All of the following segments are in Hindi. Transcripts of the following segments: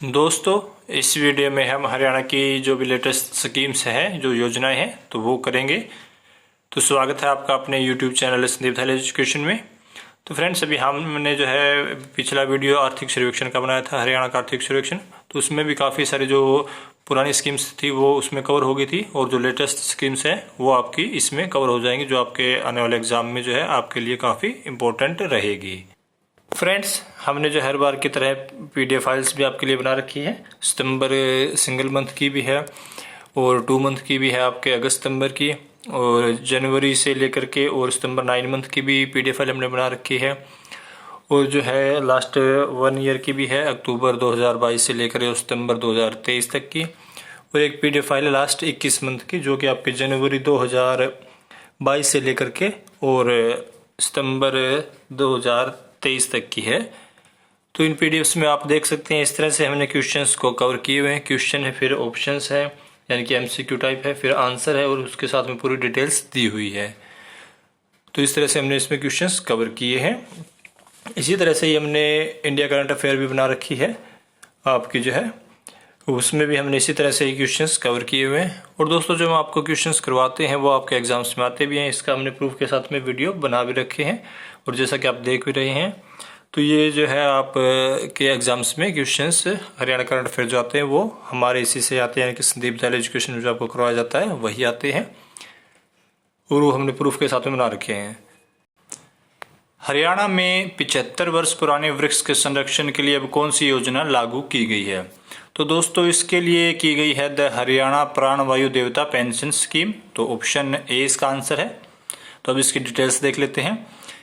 दोस्तों, इस वीडियो में हम हरियाणा की जो भी लेटेस्ट स्कीम्स हैं, जो योजनाएं हैं, तो वो करेंगे। तो स्वागत है आपका अपने यूट्यूब चैनल संदीप थाली एजुकेशन में। तो फ्रेंड्स, अभी हमने जो है पिछला वीडियो आर्थिक सर्वेक्षण का बनाया था, हरियाणा का आर्थिक सर्वेक्षण। तो उसमें भी काफ़ी सारे जो पुरानी स्कीम्स थी वो उसमें कवर हो गई थी, और जो लेटेस्ट स्कीम्स हैं वो आपकी इसमें कवर हो जाएंगी, जो आपके आने वाले एग्जाम में जो है आपके लिए काफ़ी इम्पोर्टेंट रहेगी। फ्रेंड्स, हमने जो हर बार की तरह पीडीएफ फाइल्स भी आपके लिए बना रखी है। सितंबर सिंगल मंथ की भी है और 2 मंथ की भी है, आपके अगस्त सितंबर की, और जनवरी से लेकर के और सितंबर 9 मंथ की भी पीडीएफ फाइल हमने बना रखी है। और जो है लास्ट 1 ईयर की भी है, अक्टूबर 2022 से लेकर और सितंबर 2023 तक की। और एक पीडीएफ फाइल है लास्ट 21 मंथ की, जो कि आपके जनवरी 2022 से लेकर के और सितंबर 2023 तक की है। तो इन पीडीएफ्स में आप देख सकते हैं, इस तरह से हमने क्वेश्चंस को कवर किए हुए हैं। क्वेश्चन है, फिर ऑप्शंस है, यानी कि एमसीक्यू टाइप है, फिर आंसर है, और उसके साथ में पूरी डिटेल्स दी हुई है। तो इस तरह से हमने इसमें क्वेश्चंस कवर किए हैं। इसी तरह से ही हमने इंडिया करंट अफेयर भी बना रखी है आपकी जो है, उसमें भी हमने इसी तरह से ही क्वेश्चंस कवर किए हुए हैं। और दोस्तों, जो हम आपको क्वेश्चंस करवाते हैं वो आपके एग्जाम्स में आते भी हैं। इसका हमने प्रूफ के साथ में वीडियो बना भी रखे हैं, और जैसा कि आप देख भी रहे हैं, तो ये जो है आप के एग्जाम्स में क्वेश्चंस हरियाणा करंट अफेयर जो आते हैं वो हमारे इसी से आते हैं, यानी कि संदीप थाली एजुकेशन में जो आपको करवाया जाता है वही आते हैं, और वो हमने प्रूफ के साथ में बना रखे हैं। हरियाणा में 75 वर्ष पुराने वृक्ष के संरक्षण के लिए अब कौन सी योजना लागू की गई है? तो दोस्तों, इसके लिए की गई है द हरियाणा प्राणवायु देवता पेंशन स्कीम। तो ऑप्शन ए इसका आंसर है। तो अब इसकी डिटेल्स देख लेते हैं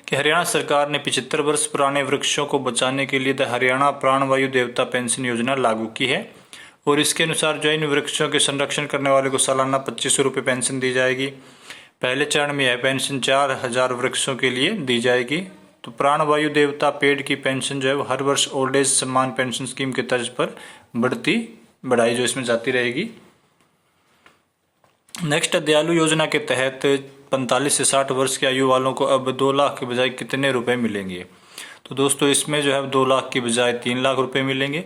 कि हरियाणा सरकार ने 75 वर्ष पुराने वृक्षों को बचाने के लिए द हरियाणा प्राणवायु देवता पेंशन योजना लागू की है। और इसके अनुसार जो इन वृक्षों के संरक्षण करने वाले को सालाना 2500 रुपये पेंशन दी जाएगी। पहले चरण में यह पेंशन 4000 वृक्षों के लिए दी जाएगी। तो प्राणवायु देवता पेड़ की पेंशन जो है वो हर वर्ष ओल्ड एज सम्मान पेंशन स्कीम के तर्ज पर बढ़ाई जो इसमें जाती रहेगी। नेक्स्ट, दयालु योजना के तहत 45 से 60 वर्ष की आयु वालों को अब 2 लाख के बजाय कितने रुपए मिलेंगे? तो दोस्तों, इसमें जो है 2 लाख की बजाय 3 लाख रुपए मिलेंगे।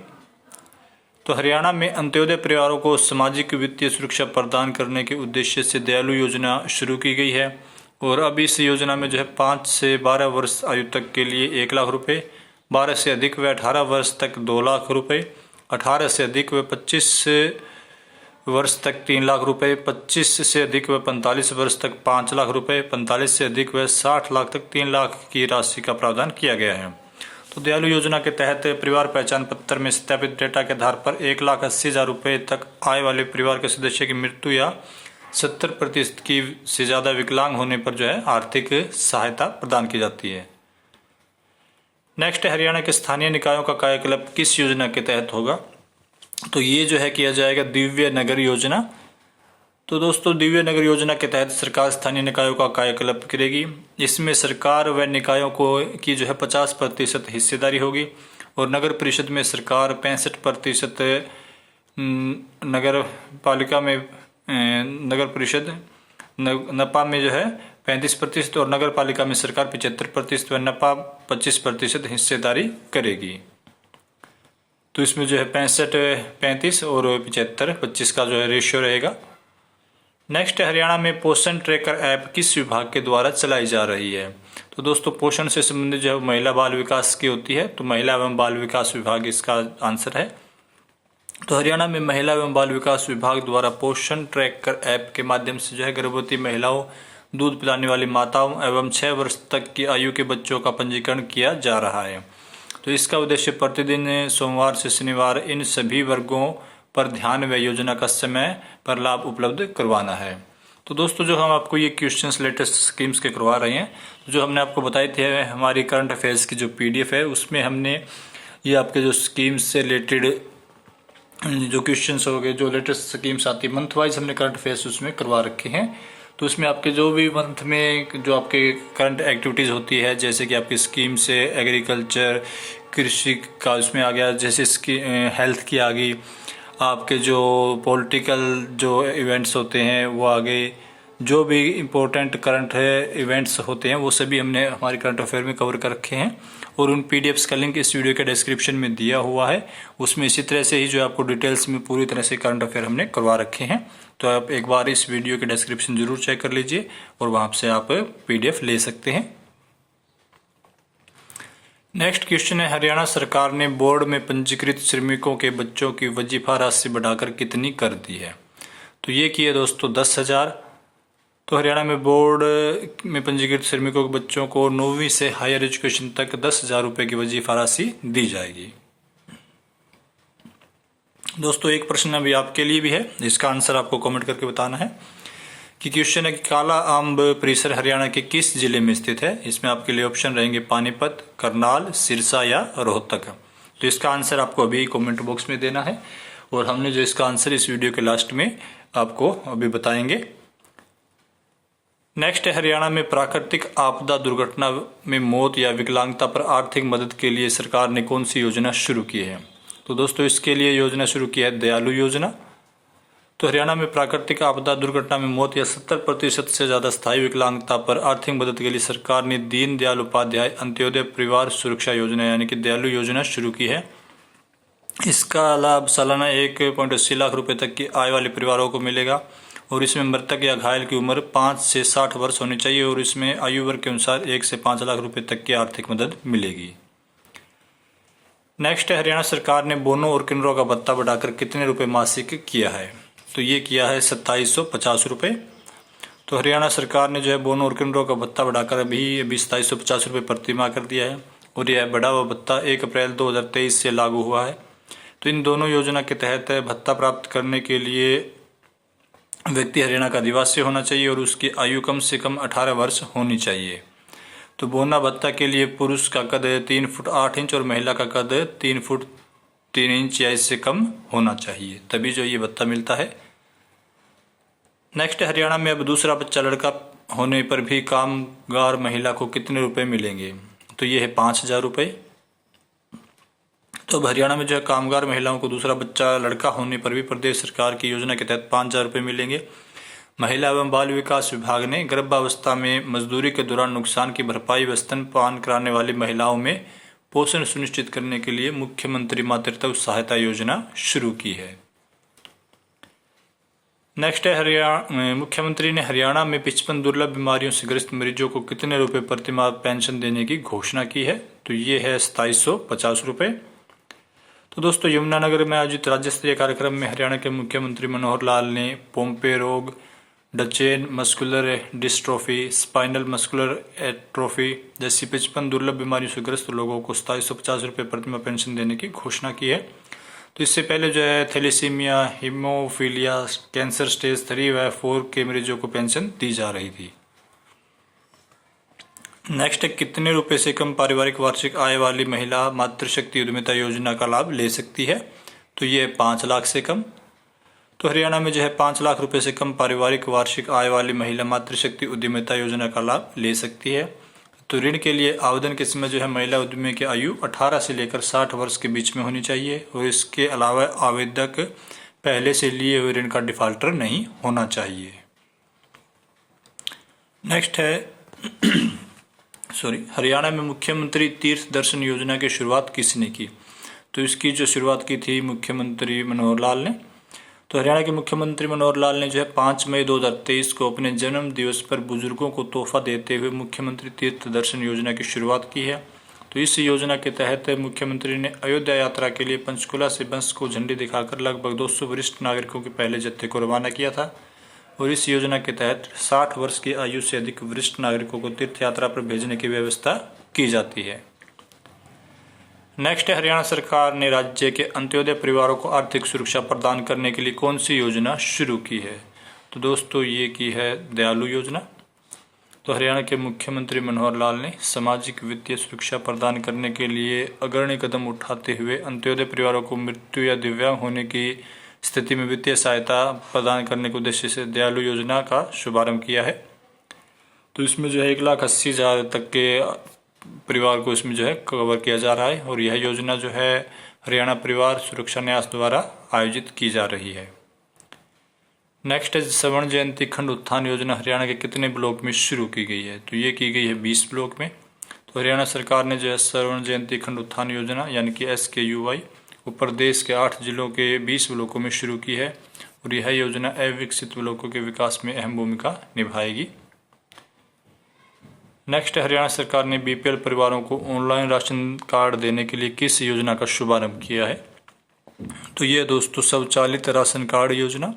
तो हरियाणा में अंत्योदय परिवारों को सामाजिक वित्तीय सुरक्षा प्रदान करने के उद्देश्य से दयालु योजना शुरू की गई है। और अब इस योजना में जो है 5 से 12 वर्ष आयु तक के लिए 1 लाख रुपए, 12 से अधिक व 18 वर्ष तक 2 लाख रुपए, 18 से अधिक व 25 वर्ष तक 3 लाख रुपए, 25 से अधिक व 45 वर्ष तक 5 लाख रुपए, 45 से अधिक व 60 लाख तक 3 लाख की राशि का प्रावधान किया गया है। तो दयालु योजना के तहत परिवार पहचान पत्र में सत्यापित डेटा के आधार पर 1,80,000 रुपए तक आय वाले परिवार के सदस्य की मृत्यु या 70% की से ज्यादा विकलांग होने पर जो है आर्थिक सहायता प्रदान की जाती है। नेक्स्ट, हरियाणा के स्थानीय निकायों का कायाकल्प किस योजना के तहत होगा? तो ये जो है किया जाएगा दिव्य नगर योजना। तो दोस्तों, दिव्य नगर योजना के तहत सरकार स्थानीय निकायों का कायाकल्प करेगी। इसमें सरकार व निकायों को की जो है 50% हिस्सेदारी होगी, और नगर परिषद में सरकार 65%, नगर पालिका में नगर परिषद नपा में जो है 35%, और नगर पालिका में सरकार 75% व नपा 25% हिस्सेदारी करेगी। तो इसमें जो है 65-35 और 75-25 का जो है रेशियो रहेगा। नेक्स्ट, हरियाणा में पोषण ट्रैकर ऐप किस विभाग के द्वारा चलाई जा रही है? तो दोस्तों, पोषण से संबंधित जो है महिला बाल विकास की होती है, तो महिला एवं बाल विकास विभाग इसका आंसर है। तो हरियाणा में महिला एवं बाल विकास विभाग द्वारा पोषण ट्रैकर ऐप के माध्यम से जो है गर्भवती महिलाओं, दूध पिलाने वाली माताओं एवं 6 वर्ष तक की आयु के बच्चों का पंजीकरण किया जा रहा है। तो इसका उद्देश्य प्रतिदिन सोमवार से शनिवार इन सभी वर्गों पर ध्यान व योजना का समय पर लाभ उपलब्ध करवाना है। तो दोस्तों, जो हम आपको ये क्वेश्चंस लेटेस्ट स्कीम्स के करवा रहे हैं, जो हमने आपको बताए थे हमारी करंट अफेयर्स की जो पीडीएफ है, उसमें हमने ये आपके जो स्कीम्स से रिलेटेड जो क्वेश्चंस हो गए, जो लेटेस्ट स्कीम्स आती है मंथ वाइज हमने करंट अफेयर्स उसमें करवा रखे हैं। तो उसमें आपके जो भी मंथ में जो आपके करंट एक्टिविटीज़ होती है, जैसे कि आपकी स्कीम से एग्रीकल्चर, कृषि का उसमें आ गया, जैसे हेल्थ की आ गई, आपके जो पॉलिटिकल जो इवेंट्स होते हैं वो आ गए, जो भी इम्पोर्टेंट करंट इवेंट्स होते हैं वो सभी हमने हमारे करंट अफेयर में कवर कर रखे हैं। और उन पीडीएफ्स का लिंक इस वीडियो के डिस्क्रिप्शन में दिया हुआ है। उसमें इसी तरह से ही जो आपको डिटेल्स में पूरी तरह से करंट अफेयर हमने करवा रखे हैं। तो आप एक बार इस वीडियो के डिस्क्रिप्शन जरूर चेक कर लीजिए और वहां से आप पीडीएफ ले सकते हैं। नेक्स्ट क्वेश्चन है, हरियाणा सरकार ने बोर्ड में पंजीकृत श्रमिकों के बच्चों की वजीफा राशि बढ़ाकर कितनी कर दी है? तो ये की है दोस्तों 10,000। तो हरियाणा में बोर्ड में पंजीकृत श्रमिकों के बच्चों को 9वीं से हायर एजुकेशन तक 10,000 रुपए की वजीफा राशि दी जाएगी। दोस्तों एक प्रश्न अभी आपके लिए भी है, इसका आंसर आपको कमेंट करके बताना है कि क्वेश्चन है कि काला आम्ब परिसर हरियाणा के किस जिले में स्थित है? इसमें आपके लिए ऑप्शन रहेंगे पानीपत, करनाल, सिरसा या रोहतक। तो इसका आंसर आपको अभी कमेंट बॉक्स में देना है और हमने जो इसका आंसर इस वीडियो के लास्ट में आपको अभी बताएंगे। नेक्स्ट है, हरियाणा में प्राकृतिक आपदा दुर्घटना में मौत या विकलांगता पर आर्थिक मदद के लिए सरकार ने कौन सी योजना शुरू की है? तो दोस्तों इसके लिए योजना शुरू की है दयालु योजना। तो हरियाणा में प्राकृतिक आपदा दुर्घटना में मौत या 70% से ज्यादा स्थायी विकलांगता पर आर्थिक मदद के लिए सरकार ने दीन दयाल उपाध्याय अंत्योदय परिवार सुरक्षा योजना यानी कि दयालु योजना शुरू की है। इसका लाभ सालाना 1.80 लाख रुपए तक की आय वाले परिवारों को मिलेगा और इसमें मृतक या घायल की उम्र 5 से 60 वर्ष होनी चाहिए और इसमें आयु वर्ग के अनुसार 1 से 5 लाख रुपए तक की आर्थिक मदद मिलेगी। नेक्स्ट है, हरियाणा सरकार ने बोनो और किन्नरों का भत्ता बढ़ाकर कितने रुपए मासिक किया है? तो ये किया है 2750 रुपए। तो हरियाणा सरकार ने जो है बोनो और किन्नरों का भत्ता बढ़ाकर अभी 2750 रुपए प्रति माह कर दिया है और यह बढ़ा हुआ भत्ता 1 अप्रैल 2023 से लागू हुआ है। तो इन दोनों योजना के तहत भत्ता प्राप्त करने के लिए व्यक्ति हरियाणा का निवासी होना चाहिए और उसकी आयु कम से कम 18 वर्ष होनी चाहिए। तो बोना भत्ता के लिए पुरुष का कद 3 फुट 8 इंच और महिला का कद 3 फुट 3 इंच या इससे कम होना चाहिए, तभी जो ये भत्ता मिलता है। नेक्स्ट, हरियाणा में अब दूसरा बच्चा लड़का होने पर भी कामगार महिला को कितने रुपए मिलेंगे? तो ये है 5,000 रुपए। तो अब हरियाणा में जो है कामगार महिलाओं को दूसरा बच्चा लड़का होने पर भी प्रदेश सरकार की योजना के तहत 5,000 रुपए मिलेंगे। महिला एवं बाल विकास विभाग ने गर्भावस्था में मजदूरी के दौरान नुकसान की भरपाई व स्तनपान कराने वाली महिलाओं में पोषण सुनिश्चित करने के लिए मुख्यमंत्री मातृत्व सहायता योजना शुरू की है। नेक्स्ट है, मुख्यमंत्री ने हरियाणा में 55 दुर्लभ बीमारियों से ग्रस्त मरीजों को कितने रुपए प्रतिमाह पेंशन देने की घोषणा की है? तो ये है 2750 रुपए। तो दोस्तों यमुनानगर में आयोजित राज्य स्तरीय कार्यक्रम में हरियाणा के मुख्यमंत्री मनोहर लाल ने पोम्पे रोग, Duchenne muscular dystrophy, spinal muscular atrophy जैसी 55 दुर्लभ बीमारियों से ग्रस्त लोगों को 2750 रुपए प्रतिमाह पेंशन देने की घोषणा की है। तो इससे पहले जो है थैलेसीमिया, हीमोफीलिया, कैंसर स्टेज 3 व 4 के मरीजों को पेंशन दी जा रही थी। नेक्स्ट है, कितने रुपए से कम पारिवारिक वार्षिक आय वाली महिला मातृशक्ति उद्यमिता योजना का लाभ ले सकती है? तो ये 5 लाख से कम। तो हरियाणा में जो है 5 लाख रुपए से कम पारिवारिक वार्षिक आय वाली महिला मातृशक्ति उद्यमिता योजना का लाभ ले सकती है। तो ऋण के लिए आवेदन के समय जो है महिला उद्यमी की आयु 18 से लेकर 60 वर्ष के बीच में होनी चाहिए और इसके अलावा आवेदक पहले से लिए हुए ऋण का डिफॉल्टर नहीं होना चाहिए। नेक्स्ट है हरियाणा में मुख्यमंत्री तीर्थ दर्शन योजना की शुरुआत किसने की? तो इसकी जो शुरुआत की थी मुख्यमंत्री मनोहर लाल ने। तो हरियाणा के मुख्यमंत्री मनोहर लाल ने जो है 5 मई 2023 को अपने जन्म दिवस पर बुजुर्गों को तोहफा देते हुए मुख्यमंत्री तीर्थ दर्शन योजना की शुरुआत की है। तो इस योजना के तहत मुख्यमंत्री ने अयोध्या यात्रा के लिए पंचकुला से बस को झंडी दिखाकर लगभग 200 वरिष्ठ नागरिकों के पहले जत्थे को रवाना किया था और इस योजना के तहत 60 वर्ष की आयु से अधिक वरिष्ठ नागरिकों को तीर्थ यात्रा पर भेजने की व्यवस्था की जाती है। नेक्स्ट है, हरियाणा सरकार ने राज्य के अंत्योदय परिवारों को आर्थिक सुरक्षा प्रदान करने के लिए कौन सी योजना शुरू की है? तो दोस्तों ये की है दयालु योजना। तो हरियाणा के मुख्यमंत्री मनोहर लाल ने सामाजिक वित्तीय सुरक्षा प्रदान करने के लिए अग्रणी कदम उठाते हुए अंत्योदय परिवारों को मृत्यु या दिव्यांग होने की स्थिति में वित्तीय सहायता प्रदान करने के उद्देश्य से दयालु योजना का शुभारंभ किया है। तो इसमें जो है 1,80,000 तक के परिवार को इसमें जो है कवर किया जा रहा है और यह योजना जो है हरियाणा परिवार सुरक्षा न्यास द्वारा आयोजित की जा रही है। नेक्स्ट है, स्वर्ण जयंती खंड उत्थान योजना हरियाणा के कितने ब्लॉक में शुरू की गई है? तो ये की गई है 20 ब्लॉक में। तो हरियाणा सरकार ने जो है स्वर्ण जयंती खंड उत्थान योजना यानी कि SKUY वो प्रदेश के 8 जिलों के 20 ब्लॉकों में शुरू की है और यह योजना अविकसित ब्लॉकों के विकास में अहम भूमिका निभाएगी। नेक्स्ट, हरियाणा सरकार ने BPL परिवारों को ऑनलाइन राशन कार्ड देने के लिए किस योजना का शुभारंभ किया है? तो ये दोस्तों स्वचालित राशन कार्ड योजना।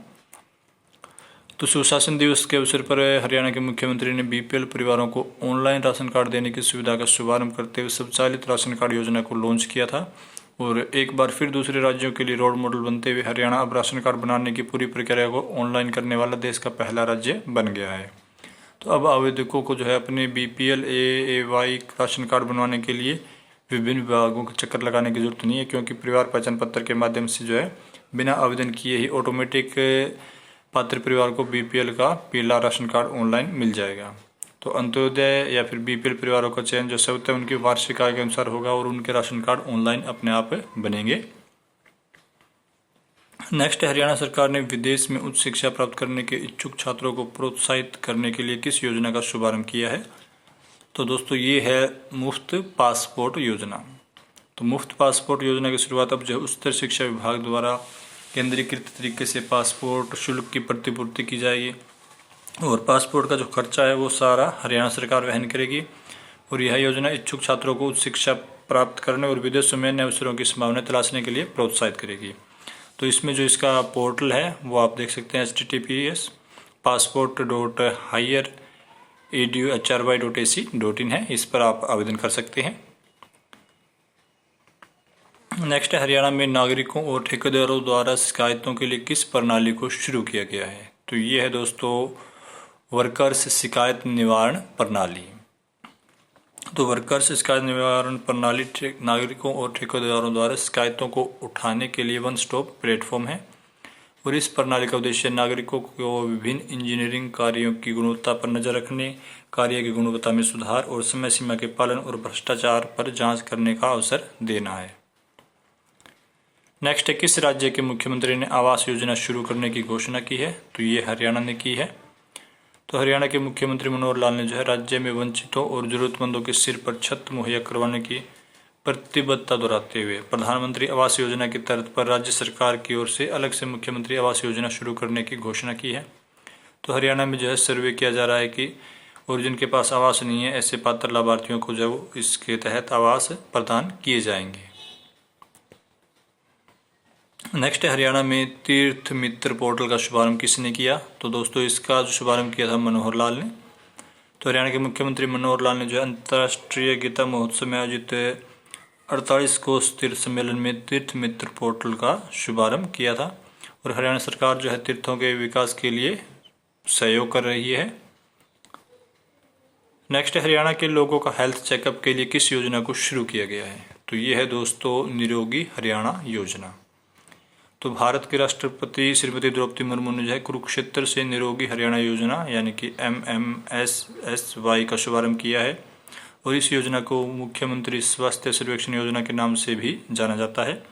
तो सुशासन दिवस के अवसर पर हरियाणा के मुख्यमंत्री ने BPL परिवारों को ऑनलाइन राशन कार्ड देने की सुविधा का शुभारंभ करते हुए स्वचालित राशन कार्ड योजना को लॉन्च किया था और एक बार फिर दूसरे राज्यों के लिए रोल मॉडल बनते हुए हरियाणा अब राशन कार्ड बनाने की पूरी प्रक्रिया को ऑनलाइन करने वाला देश का पहला राज्य बन गया है। तो अब आवेदकों को जो है अपने BPL AAY राशन कार्ड बनवाने के लिए विभिन्न विभागों के चक्कर लगाने की जरूरत नहीं है, क्योंकि परिवार पहचान पत्र के माध्यम से जो है बिना आवेदन किए ही ऑटोमेटिक पात्र परिवार को BPL का पीला राशन कार्ड ऑनलाइन मिल जाएगा। तो अंत्योदय या फिर BPL परिवारों का चयन जो स्वतः उनकी वार्षिक आय के अनुसार होगा और उनके राशन कार्ड ऑनलाइन अपने आप बनेंगे। नेक्स्ट, हरियाणा सरकार ने विदेश में उच्च शिक्षा प्राप्त करने के इच्छुक छात्रों को प्रोत्साहित करने के लिए किस योजना का शुभारंभ किया है? तो दोस्तों ये है मुफ्त पासपोर्ट योजना। तो मुफ्त पासपोर्ट योजना की शुरुआत अब जो उच्चतर शिक्षा विभाग द्वारा केंद्रीकृत तरीके से पासपोर्ट शुल्क की प्रतिपूर्ति की जाएगी और पासपोर्ट का जो खर्चा है वो सारा हरियाणा सरकार वहन करेगी और यह योजना इच्छुक छात्रों को उच्च शिक्षा प्राप्त करने और विदेशों में नए अवसरों की संभावना तलाशने के लिए प्रोत्साहित करेगी। तो इसमें जो इसका पोर्टल है वो आप देख सकते हैं https://passport.hry.edu.hy.ac.in है, इस पर आप आवेदन कर सकते हैं। नेक्स्ट, हरियाणा में नागरिकों और ठेकेदारों द्वारा शिकायतों के लिए किस प्रणाली को शुरू किया गया है? तो ये है दोस्तों वर्कर्स शिकायत निवारण प्रणाली। तो वर्कर्स शिकायत निवारण प्रणाली नागरिकों और ठेकेदारों द्वारा शिकायतों को उठाने के लिए वन स्टॉप प्लेटफॉर्म है और इस प्रणाली का उद्देश्य नागरिकों को विभिन्न इंजीनियरिंग कार्यों की गुणवत्ता पर नजर रखने, कार्य की गुणवत्ता में सुधार और समय सीमा के पालन और भ्रष्टाचार पर जांच करने का अवसर देना है। नेक्स्ट है, किस राज्य के मुख्यमंत्री ने आवास योजना शुरू करने की घोषणा की है? तो ये हरियाणा ने की है। तो हरियाणा के मुख्यमंत्री मनोहर लाल ने जो है राज्य में वंचितों और जरूरतमंदों के सिर पर छत मुहैया करवाने की प्रतिबद्धता दोहराते हुए प्रधानमंत्री आवास योजना की तर्ज पर राज्य सरकार की ओर से अलग से मुख्यमंत्री आवास योजना शुरू करने की घोषणा की है। तो हरियाणा में जो है सर्वे किया जा रहा है कि और जिनके पास आवास नहीं है ऐसे पात्र लाभार्थियों को जो इसके तहत आवास प्रदान किए जाएंगे। नेक्स्ट है, हरियाणा में तीर्थ मित्र पोर्टल का शुभारंभ किसने किया? तो दोस्तों इसका जो शुभारंभ किया था मनोहर लाल ने। तो हरियाणा के मुख्यमंत्री मनोहर लाल ने जो अंतर्राष्ट्रीय गीता महोत्सव में आयोजित 48 कोष तीर्थ सम्मेलन में तीर्थ मित्र पोर्टल का शुभारंभ किया था और हरियाणा सरकार जो है तीर्थों के विकास के लिए सहयोग कर रही है। नेक्स्ट, हरियाणा के लोगों का हेल्थ चेकअप के लिए किस योजना को शुरू किया गया है? तो ये है दोस्तों निरोगी हरियाणा योजना। तो भारत के राष्ट्रपति श्रीमती द्रौपदी मुर्मू ने जो है कुरुक्षेत्र से निरोगी हरियाणा योजना यानी कि MMSSY का शुभारंभ किया है और इस योजना को मुख्यमंत्री स्वास्थ्य सर्वेक्षण योजना के नाम से भी जाना जाता है।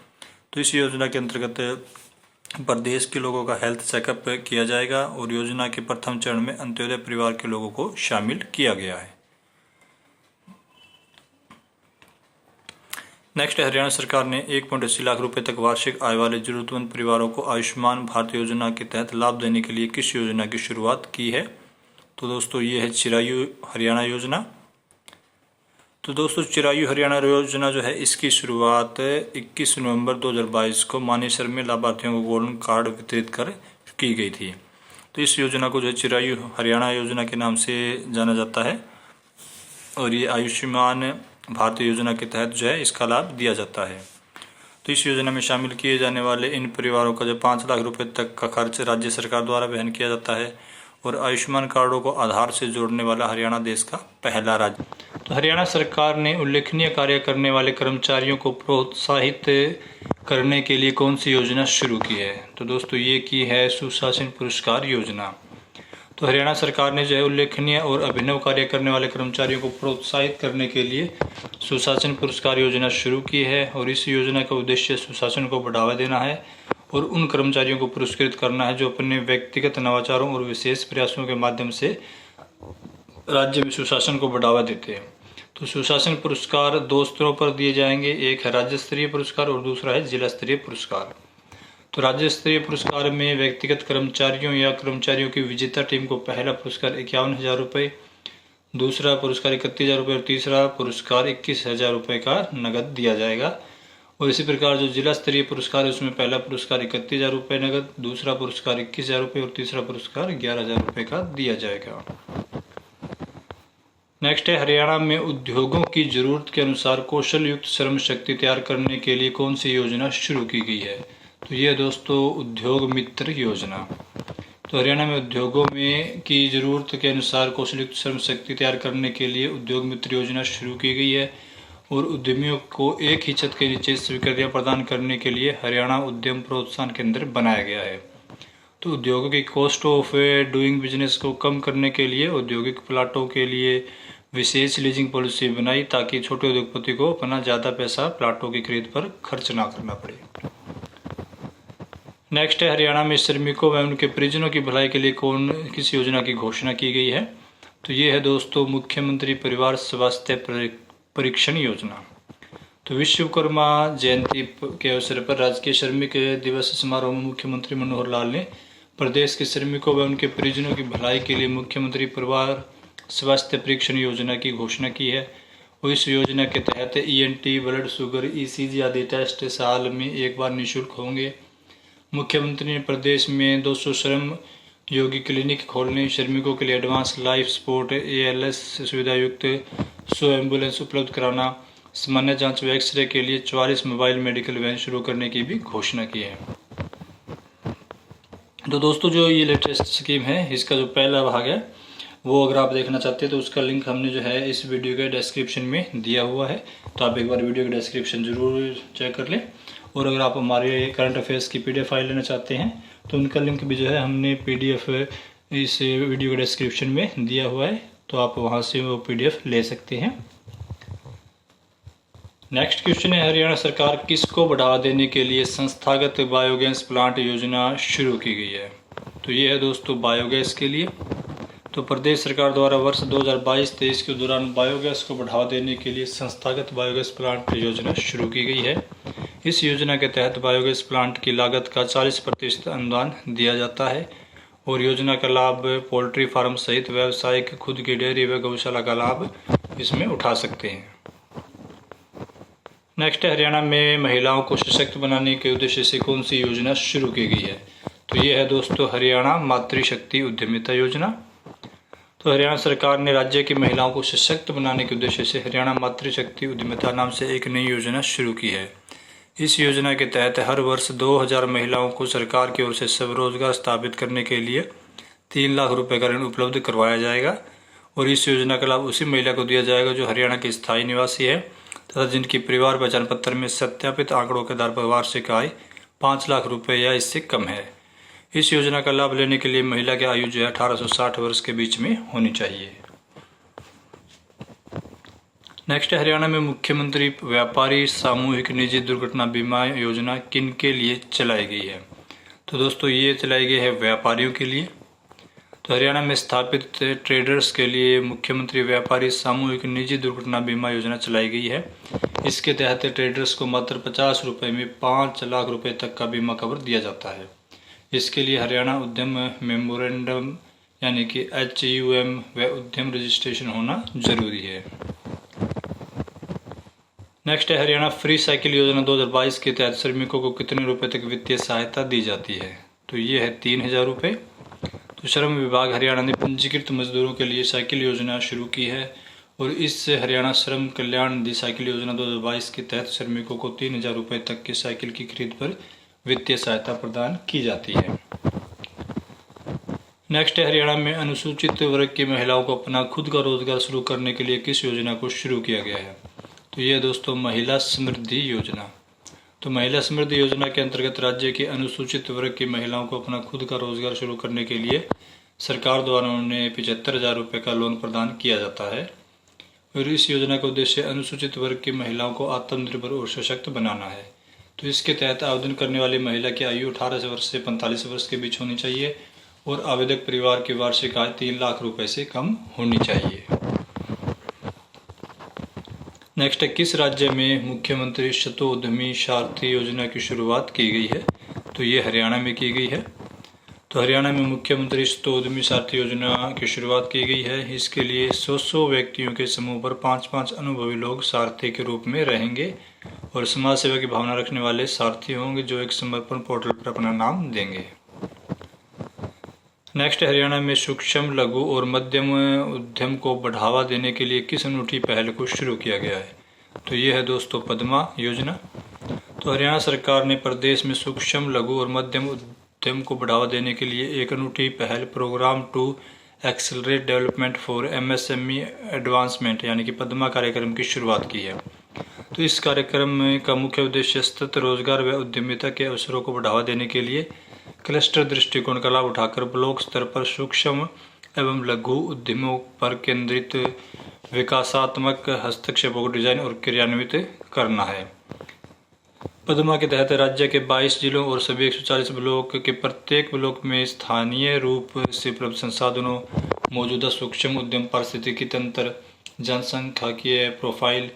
तो इस योजना के अंतर्गत प्रदेश के लोगों का हेल्थ चेकअप किया जाएगा और योजना के प्रथम चरण में अंत्योदय परिवार के लोगों को शामिल किया गया है। नेक्स्ट, हरियाणा सरकार ने 1.80 लाख रुपए तक वार्षिक आय वाले जरूरतमंद परिवारों को आयुष्मान भारत योजना के तहत लाभ देने के लिए किस योजना की शुरुआत की है? तो दोस्तों ये है चिरायु हरियाणा योजना। तो दोस्तों चिरायु हरियाणा योजना जो है इसकी शुरुआत 21 नवंबर 2022 को मानेसर में लाभार्थियों को गोल्डन कार्ड वितरित कर की गई थी। तो इस योजना को जो है चिरायु हरियाणा योजना के नाम से जाना जाता है और ये आयुष्मान भारत योजना के तहत जो है इसका लाभ दिया जाता है। तो इस योजना में शामिल किए जाने वाले इन परिवारों का जो 5 लाख रुपए तक का खर्च राज्य सरकार द्वारा वहन किया जाता है और आयुष्मान कार्डों को आधार से जोड़ने वाला हरियाणा देश का पहला राज्य। तो हरियाणा सरकार ने उल्लेखनीय कार्य करने वाले कर्मचारियों को प्रोत्साहित करने के लिए कौन सी योजना शुरू की है? तो दोस्तों ये की है सुशासन पुरस्कार योजना। तो हरियाणा सरकार ने जो है उल्लेखनीय और अभिनव कार्य करने वाले कर्मचारियों को प्रोत्साहित करने के लिए सुशासन पुरस्कार योजना शुरू की है और इस योजना का उद्देश्य सुशासन को बढ़ावा देना है और उन कर्मचारियों को पुरस्कृत करना है जो अपने व्यक्तिगत नवाचारों और विशेष प्रयासों के माध्यम से राज्य में सुशासन को बढ़ावा देते हैं। तो सुशासन पुरस्कार 2 स्तरों पर दिए जाएंगे, एक है राज्य स्तरीय पुरस्कार और दूसरा है जिला स्तरीय पुरस्कार। तो राज्य स्तरीय पुरस्कार में व्यक्तिगत कर्मचारियों या कर्मचारियों की विजेता टीम को पहला पुरस्कार 51,000 रुपये, दूसरा पुरस्कार 31,000 रुपये और तीसरा पुरस्कार 21,000 रुपये का नगद दिया जाएगा। और इसी प्रकार जो जिला स्तरीय पुरस्कार है उसमें पहला पुरस्कार 31,000 रुपये नगद, दूसरा पुरस्कार 21,000 रुपये और तीसरा पुरस्कार 11,000 रुपये का दिया जाएगा। नेक्स्ट है हरियाणा में उद्योगों की जरूरत के अनुसार कौशल युक्त श्रम शक्ति तैयार करने के लिए कौन सी योजना शुरू की गई है? तो ये दोस्तों उद्योग मित्र योजना। तो हरियाणा में उद्योगों में की जरूरत के अनुसार कौशल युक्त श्रम शक्ति तैयार करने के लिए उद्योग मित्र योजना शुरू की गई है और उद्यमियों को एक ही छत के नीचे स्वीकृतियां प्रदान करने के लिए हरियाणा उद्यम प्रोत्साहन केंद्र बनाया गया है। तो उद्योगों की कॉस्ट ऑफ डूइंग बिजनेस को कम करने के लिए औद्योगिक प्लाटों के लिए विशेष लीजिंग पॉलिसी बनाई ताकि छोटे उद्योगपति को अपना ज़्यादा पैसा प्लाटों की खरीद पर खर्च ना करना पड़े। नेक्स्ट है हरियाणा में श्रमिकों व उनके परिजनों की भलाई के लिए किस योजना की घोषणा की गई है? तो ये है दोस्तों मुख्यमंत्री परिवार स्वास्थ्य परीक्षण योजना। तो विश्वकर्मा जयंती के अवसर पर राजकीय श्रमिक दिवस समारोह में मुख्यमंत्री मनोहर लाल ने प्रदेश के श्रमिकों व उनके परिजनों की भलाई के लिए मुख्यमंत्री परिवार स्वास्थ्य परीक्षण योजना की घोषणा की है और इस योजना के तहत ENT, ब्लड शुगर, ECG आदि टेस्ट साल में एक बार निःशुल्क होंगे। मुख्यमंत्री ने प्रदेश में 200 श्रम योगी क्लिनिक खोलने, श्रमिकों के लिए एडवांस लाइफ सपोर्ट ALS सुविधा युक्त 100 एम्बुलेंस उपलब्ध कराना, सामान्य जांच व एक्सरे के लिए 44 मोबाइल मेडिकल वैन शुरू करने की भी घोषणा की है। तो दोस्तों जो ये लेटेस्ट स्कीम है इसका जो पहला भाग है वो अगर आप देखना चाहते हैं तो उसका लिंक हमने जो है इस वीडियो के डिस्क्रिप्शन में दिया हुआ है, तो आप एक बार वीडियो के डिस्क्रिप्शन जरूर चेक कर लें। और अगर आप हमारे करंट अफेयर्स की PDF फाइल लेना चाहते हैं तो उनका लिंक भी जो है हमने PDF इस वीडियो के डिस्क्रिप्शन में दिया हुआ है, तो आप वहाँ से वो PDF ले सकते हैं। नेक्स्ट क्वेश्चन है हरियाणा सरकार किसको बढ़ावा देने के लिए संस्थागत बायोगैस प्लांट योजना शुरू की गई है? तो ये है दोस्तों बायोगैस के लिए। तो प्रदेश सरकार द्वारा वर्ष 2022-23 के दौरान बायोगैस को बढ़ावा देने के लिए संस्थागत बायोगैस प्लांट योजना शुरू की गई है। इस योजना के तहत बायोगैस प्लांट की लागत का 40% अनुदान दिया जाता है और योजना का लाभ पोल्ट्री फार्म सहित व्यावसायिक खुद की डेयरी व गौशाला का लाभ इसमें उठा सकते हैं। नेक्स्ट है हरियाणा में महिलाओं को सशक्त बनाने के उद्देश्य से कौन सी योजना शुरू की गई है? तो ये है दोस्तों हरियाणा मातृशक्ति उद्यमिता योजना। तो हरियाणा सरकार ने राज्य की महिलाओं को सशक्त बनाने के उद्देश्य से हरियाणा मातृशक्ति उद्यमिता नाम से एक नई योजना शुरू की है। इस योजना के तहत हर वर्ष 2,000 महिलाओं को सरकार की ओर से स्वरोजगार स्थापित करने के लिए 3 लाख रुपए का ऋण उपलब्ध करवाया जाएगा और इस योजना का लाभ उसी महिला को दिया जाएगा जो हरियाणा की स्थायी निवासी है तथा जिनकी परिवार पहचान पत्र में सत्यापित आंकड़ों के आधार पर वार्षिक आय 5 लाख रुपए या इससे कम है। इस योजना का लाभ लेने के लिए महिला की आयु जो है 18 से 60 वर्ष के बीच में होनी चाहिए। नेक्स्ट हरियाणा में मुख्यमंत्री व्यापारी सामूहिक निजी दुर्घटना बीमा योजना किन के लिए चलाई गई है? तो दोस्तों ये चलाई गई है व्यापारियों के लिए। तो हरियाणा में स्थापित ट्रेडर्स के लिए मुख्यमंत्री व्यापारी सामूहिक निजी दुर्घटना बीमा योजना चलाई गई है। इसके तहत ट्रेडर्स को मात्र 50 रुपये में 5 लाख रुपए तक का बीमा कवर दिया जाता है। इसके लिए हरियाणा उद्यम मेमोरेंडम यानी कि HUM व उद्यम रजिस्ट्रेशन होना जरूरी है। नेक्स्ट है हरियाणा फ्री साइकिल योजना 2022 के तहत श्रमिकों को कितने रुपए तक वित्तीय सहायता दी जाती है? तो ये है 3,000 रुपये। तो श्रम विभाग हरियाणा ने पंजीकृत मजदूरों के लिए साइकिल योजना शुरू की है और इस हरियाणा श्रम कल्याण निधि साइकिल योजना 2022 के तहत श्रमिकों को 3,000 रुपये तक की साइकिल की खरीद पर वित्तीय सहायता प्रदान की जाती है। नेक्स्ट है हरियाणा में अनुसूचित वर्ग की महिलाओं को अपना खुद का रोजगार शुरू करने के लिए किस योजना को शुरू किया गया है? तो ये दोस्तों महिला समृद्धि योजना। तो महिला समृद्धि योजना के अंतर्गत राज्य के अनुसूचित वर्ग की महिलाओं को अपना खुद का रोजगार शुरू करने के लिए सरकार द्वारा उन्हें 75,000 रुपये का लोन प्रदान किया जाता है और इस योजना का उद्देश्य अनुसूचित वर्ग की महिलाओं को आत्मनिर्भर और सशक्त बनाना है। तो इसके तहत आवेदन करने वाली महिला की आयु 18 वर्ष से 45 वर्ष के बीच होनी चाहिए और आवेदक परिवार की वार्षिक आय 3 लाख रुपए से कम होनी चाहिए। नेक्स्ट है, किस राज्य में मुख्यमंत्री शतोद्यमी सारथी योजना की शुरुआत की गई है? तो ये हरियाणा में की गई है। तो हरियाणा में मुख्यमंत्री शतोद्यमी सारथी योजना की शुरुआत की गई है। इसके लिए 100 व्यक्तियों के समूह पर 5-5 अनुभवी लोग सारथी के रूप में रहेंगे और समाज सेवा की भावना रखने वाले सारथी होंगे जो एक समर्पण पोर्टल पर अपना नाम देंगे। नेक्स्ट, हरियाणा में सूक्ष्म, लघु और मध्यम उद्यम को बढ़ावा देने के लिए किस अनूठी पहल को शुरू किया गया है? तो ये है दोस्तों पद्मा योजना। तो हरियाणा सरकार ने प्रदेश में सूक्ष्म, लघु और मध्यम उद्यम को बढ़ावा देने के लिए एक अनूठी पहल program to accelerate development for MSME advancement यानी कि पद्मा कार्यक्रम की शुरुआत की है। तो इस कार्यक्रम का मुख्य उद्देश्य सतत रोजगार व उद्यमिता के अवसरों को बढ़ावा देने के लिए क्लस्टर दृष्टिकोण का लाभ उठाकर ब्लॉक स्तर पर सूक्ष्म एवं लघु उद्यमों पर केंद्रित विकासात्मक हस्तक्षेपों को डिजाइन और क्रियान्वित करना है। पद्मा के तहत राज्य के 22 जिलों और सभी 140 ब्लॉक के प्रत्येक ब्लॉक में स्थानीय रूप से उपलब्ध संसाधनों, मौजूदा सूक्ष्म उद्यम, पारिस्थितिकी तंत्र, जनसंख्यिकीय प्रोफाइल,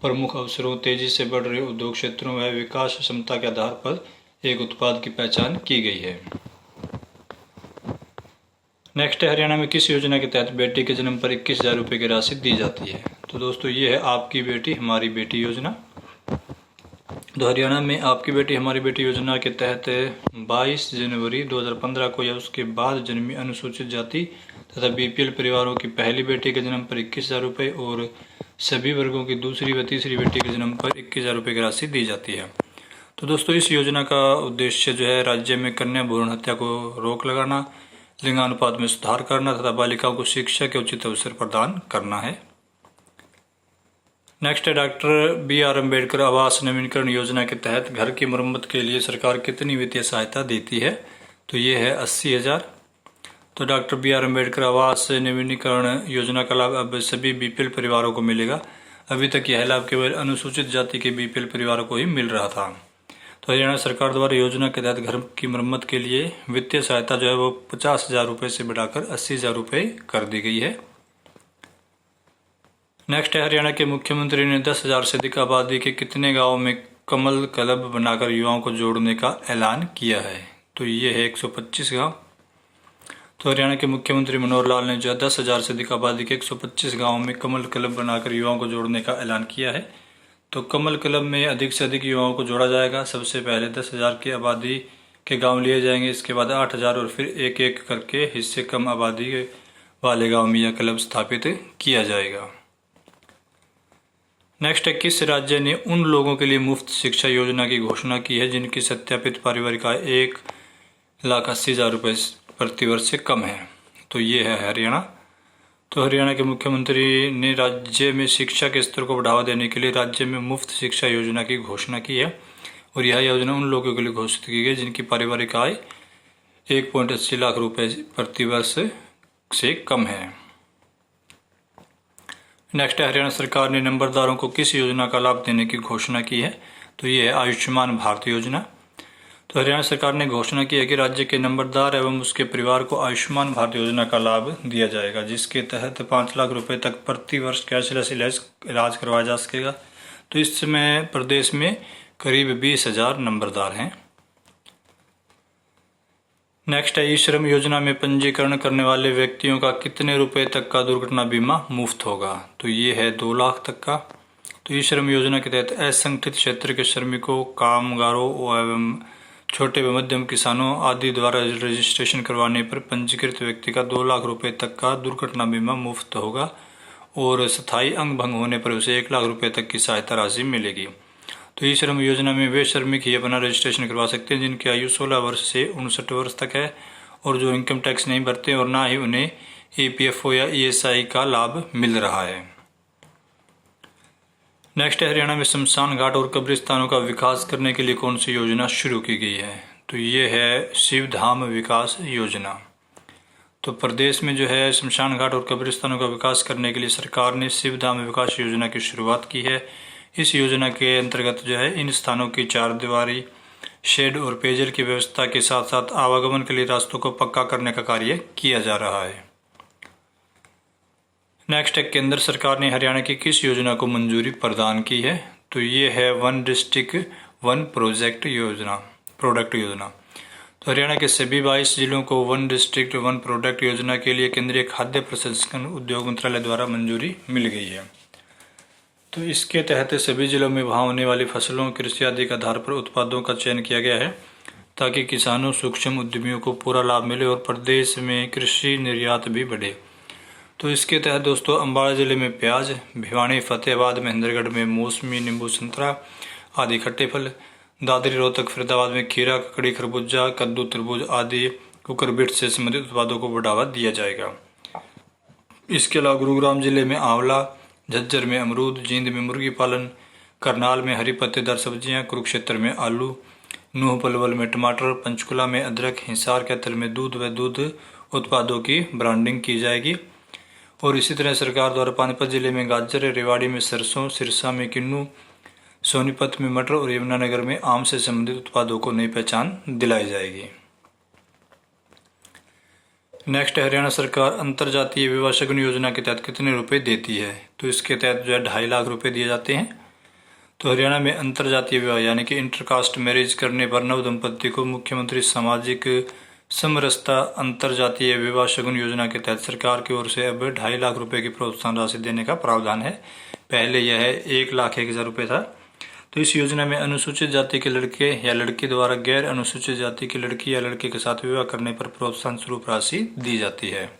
प्रमुख अवसरों, तेजी से बढ़ रहे उद्योग क्षेत्रों व विकास क्षमता के आधार पर एक उत्पाद की पहचान की गई है। नेक्स्ट है, हरियाणा में किस योजना के तहत बेटी के जन्म पर 21,000 रुपये की राशि दी जाती है? तो दोस्तों ये है आपकी बेटी हमारी बेटी योजना। तो हरियाणा में आपकी बेटी हमारी बेटी योजना के तहत 22 जनवरी 2015 को या उसके बाद जन्मी अनुसूचित जाति तथा बीपीएल परिवारों की पहली बेटी के जन्म पर 21,000 रुपये और सभी वर्गों की दूसरी व तीसरी बेटी के जन्म पर 21,000 रुपये की राशि दी जाती है। तो दोस्तों इस योजना का उद्देश्य जो है राज्य में कन्या भ्रूण हत्या को रोक लगाना, लिंगानुपात में सुधार करना तथा बालिकाओं को शिक्षा के उचित अवसर प्रदान करना है। नेक्स्ट है, डॉक्टर बी.आर. अम्बेडकर आवास नवीनीकरण योजना के तहत घर की मरम्मत के लिए सरकार कितनी वित्तीय सहायता देती है? तो ये है 80,000। तो डॉक्टर बी.आर. अम्बेडकर आवास नवीनीकरण योजना का लाभ अब सभी बीपीएल परिवारों को मिलेगा। अभी तक यह लाभ केवल अनुसूचित जाति के बीपीएल परिवारों को ही मिल रहा था। तो हरियाणा सरकार द्वारा योजना के तहत घर की मरम्मत के लिए वित्तीय सहायता जो है वो 50,000 रुपये से बढ़ाकर 80,000 रुपये कर दी गई है। नेक्स्ट है, हरियाणा के मुख्यमंत्री ने 10,000 से अधिक आबादी के कितने गाँव में कमल क्लब बनाकर युवाओं को जोड़ने का ऐलान किया है? तो ये है 125 गाँव। तो हरियाणा के मुख्यमंत्री मनोहर लाल ने जो 10,000 से अधिक आबादी के 125 गाँवों में कमल क्लब बनाकर युवाओं को जोड़ने का ऐलान किया है। तो कमल क्लब में अधिक से अधिक युवाओं को जोड़ा जाएगा। सबसे पहले 10,000 की आबादी के गांव लिए जाएंगे, इसके बाद 8,000 और फिर एक एक करके हिस्से कम आबादी वाले गांव में यह क्लब स्थापित किया जाएगा। नेक्स्ट है, किस राज्य ने उन लोगों के लिए मुफ्त शिक्षा योजना की घोषणा की है जिनकी सत्यापित पारिवारिक आय 1,80,000 रुपये प्रति वर्ष से कम है? तो ये है हरियाणा। तो हरियाणा के मुख्यमंत्री ने राज्य में शिक्षा के स्तर को बढ़ावा देने के लिए राज्य में मुफ्त शिक्षा योजना की घोषणा की है और यह योजना उन लोगों के लिए घोषित की गई जिनकी पारिवारिक आय 1.80 लाख रुपए प्रति वर्ष से कम है। नेक्स्ट है, हरियाणा सरकार ने नंबरदारों को किस योजना का लाभ देने की घोषणा की है? तो ये है आयुष्मान भारत योजना। तो हरियाणा सरकार ने घोषणा की है कि राज्य के नंबरदार एवं उसके परिवार को आयुष्मान भारत योजना का लाभ दिया जाएगा, जिसके तहत 5 लाख रुपए तक प्रति वर्ष कैशलेस इलाज करवाया जा सकेगा। तो इस समय प्रदेश में करीब 20,000 नंबरदार हैं। नेक्स्ट है, ई श्रम योजना में पंजीकरण करने वाले व्यक्तियों का कितने रुपए तक का दुर्घटना बीमा मुफ्त होगा? तो ये है 2 लाख तक का। तो ई श्रम योजना के तहत असंगठित क्षेत्र के श्रमिकों, कामगारों एवं छोटे व मध्यम किसानों आदि द्वारा रजिस्ट्रेशन करवाने पर पंजीकृत व्यक्ति का 2 लाख रुपए तक का दुर्घटना बीमा मुफ्त होगा और स्थायी अंग भंग होने पर उसे 1 लाख रुपए तक की सहायता राशि मिलेगी। तो ई श्रम योजना में वे श्रमिक ही अपना रजिस्ट्रेशन करवा सकते हैं जिनकी आयु 16 वर्ष से 59 वर्ष तक है और जो इनकम टैक्स नहीं भरते और ना ही उन्हें EPFO या ESI का लाभ मिल रहा है। नेक्स्ट है, हरियाणा में शमशान घाट और कब्रिस्तानों का विकास करने के लिए कौन सी योजना शुरू की गई है? तो ये है शिवधाम विकास योजना। तो प्रदेश में जो है शमशान घाट और कब्रिस्तानों का विकास करने के लिए सरकार ने शिवधाम विकास योजना की शुरुआत की है। इस योजना के अंतर्गत जो है इन स्थानों की 4 दीवारी, शेड और पेयजल की व्यवस्था के साथ साथ आवागमन के लिए रास्तों को पक्का करने का कार्य किया जा रहा है। नेक्स्ट है, केंद्र सरकार ने हरियाणा की किस योजना को मंजूरी प्रदान की है? तो ये है वन डिस्ट्रिक्ट वन प्रोडक्ट योजना। तो हरियाणा के सभी 22 जिलों को वन डिस्ट्रिक्ट वन प्रोडक्ट योजना के लिए केंद्रीय खाद्य प्रसंस्करण उद्योग मंत्रालय द्वारा मंजूरी मिल गई है। तो इसके तहत सभी जिलों में वहाँ होने वाली फसलों, कृषि आदि के आधार पर उत्पादों का चयन किया गया है ताकि किसानों, सूक्ष्म उद्यमियों को पूरा लाभ मिले और प्रदेश में कृषि निर्यात भी बढ़े। तो इसके तहत दोस्तों अम्बाला जिले में प्याज, भिवानी, फतेहाबाद, महेंद्रगढ़ में मौसमी, नींबू, संतरा आदि खट्टे फल, दादरी, रोहतक, फरीदाबाद में खीरा, ककड़ी, खरबूजा, कद्दू, तरबूज आदि कुकुरबिट से संबंधित उत्पादों को बढ़ावा दिया जाएगा। इसके अलावा गुरुग्राम जिले में आंवला, झज्जर में अमरूद, जींद में मुर्गी पालन, करनाल में हरी पत्तेदार सब्जियां, कुरुक्षेत्र में आलू, नूह पलवल में टमाटर, पंचकुला में अदरक, हिसार कैथल में दूध व दूध उत्पादों की ब्रांडिंग की जाएगी। और इसी तरह सरकार द्वारा पानीपत जिले में गाजर, रेवाड़ी में सरसों, सिरसा में किन्नू, सोनीपत में मटर और यमुनानगर में आम से संबंधित उत्पादों को नई पहचान दिलाई जाएगी। नेक्स्ट, हरियाणा सरकार अंतरजातीय विवाह शगुन योजना के तहत कितने रुपए देती है? तो इसके तहत जो है 2.5 लाख रुपए दिए जाते हैं। तो हरियाणा में अंतरजातीय विवाह यानी कि इंटरकास्ट मैरिज करने पर नव दंपति को मुख्यमंत्री सामाजिक समरसता अंतरजातीय विवाह शगुन योजना के तहत सरकार की ओर से अब 2.5 लाख रुपए की प्रोत्साहन राशि देने का प्रावधान है। पहले यह 1,01,000 रुपये था। तो इस योजना में अनुसूचित जाति के लड़के या लड़की द्वारा गैर अनुसूचित जाति की लड़की या लड़के के साथ विवाह करने पर प्रोत्साहन स्वरूप राशि दी जाती है।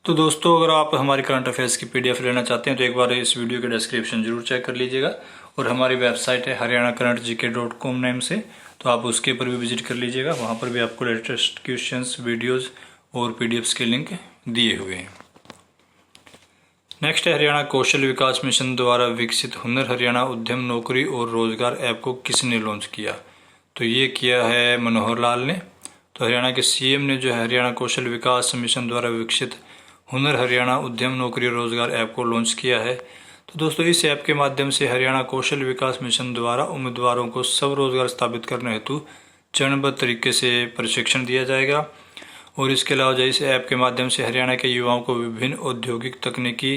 तो दोस्तों, अगर आप हमारी करंट अफेयर्स की PDF लेना चाहते हैं तो एक बार इस वीडियो के डिस्क्रिप्शन जरूर चेक कर लीजिएगा। और हमारी वेबसाइट है haryanakarantgk.com नेम से, तो आप उसके ऊपर भी विजिट कर लीजिएगा। वहाँ पर भी आपको लेटेस्ट क्वेश्चंस, वीडियोस और PDFs के लिंक दिए हुए हैं। नेक्स्ट है, हरियाणा कौशल विकास मिशन द्वारा विकसित हुनर हरियाणा उद्यम, नौकरी और रोजगार ऐप को किसने लॉन्च किया? तो ये किया है मनोहर लाल ने। तो हरियाणा के CM ने जो है हरियाणा कौशल विकास मिशन द्वारा विकसित हुनर हरियाणा उद्यम, नौकरी और रोजगार ऐप को लॉन्च किया है। तो दोस्तों, इस ऐप के माध्यम से हरियाणा कौशल विकास मिशन द्वारा उम्मीदवारों को स्वरोजगार स्थापित करने हेतु चरणबद्ध तरीके से प्रशिक्षण दिया जाएगा। और इसके अलावा जो इस ऐप के माध्यम से हरियाणा के युवाओं को विभिन्न औद्योगिक, तकनीकी,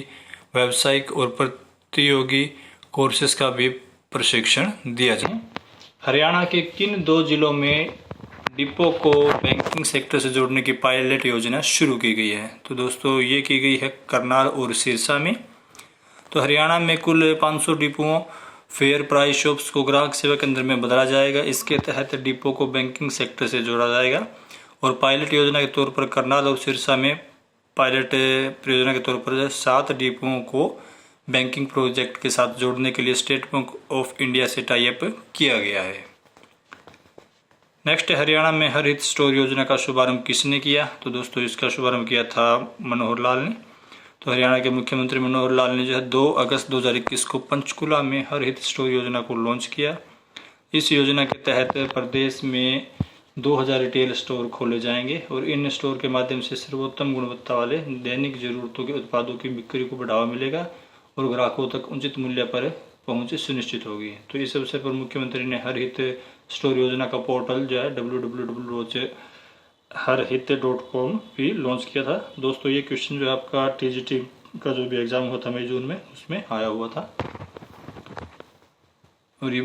व्यावसायिक और प्रतियोगी कोर्सेज का भी प्रशिक्षण दिया जाए। हरियाणा के किन 2 जिलों में डिपो को बैंकिंग सेक्टर से जोड़ने की पायलट योजना शुरू की गई है? तो दोस्तों, ये की गई है करनाल और सिरसा में। तो हरियाणा में कुल 500 डिपोओं, फेयर प्राइस शॉप्स को ग्राहक सेवा केंद्र में बदला जाएगा। इसके तहत डिपो को बैंकिंग सेक्टर से जोड़ा जाएगा। और पायलट योजना के तौर पर करनाल और सिरसा में पायलट परियोजना के तौर पर 7 डिपोओं को बैंकिंग प्रोजेक्ट के साथ जोड़ने के लिए स्टेट बैंक ऑफ इंडिया से टाई अप किया गया है। नेक्स्ट, हरियाणा में हरित स्टोर योजना का शुभारंभ किसने किया? तो दोस्तों, इसका शुभारंभ किया था मनोहर लाल ने। तो हरियाणा के मुख्यमंत्री मनोहर लाल ने जो है 2 अगस्त 2021 को पंचकुला में हरित स्टोर योजना को लॉन्च किया। इस योजना के तहत प्रदेश में 2000 रिटेल स्टोर खोले जाएंगे और इन स्टोर के माध्यम से सर्वोत्तम गुणवत्ता वाले दैनिक जरूरतों के उत्पादों की बिक्री को बढ़ावा मिलेगा और ग्राहकों तक उचित मूल्य पर पहुंच सुनिश्चित होगी। तो इस अवसर पर मुख्यमंत्री ने हरहित स्टोर योजना का पोर्टल जो है www.harhit.com भी लॉन्च किया था। दोस्तों, ये क्वेश्चन जो है आपका TGT का जो भी एग्जाम हुआ था मई जून में, उसमें आया हुआ था। और ये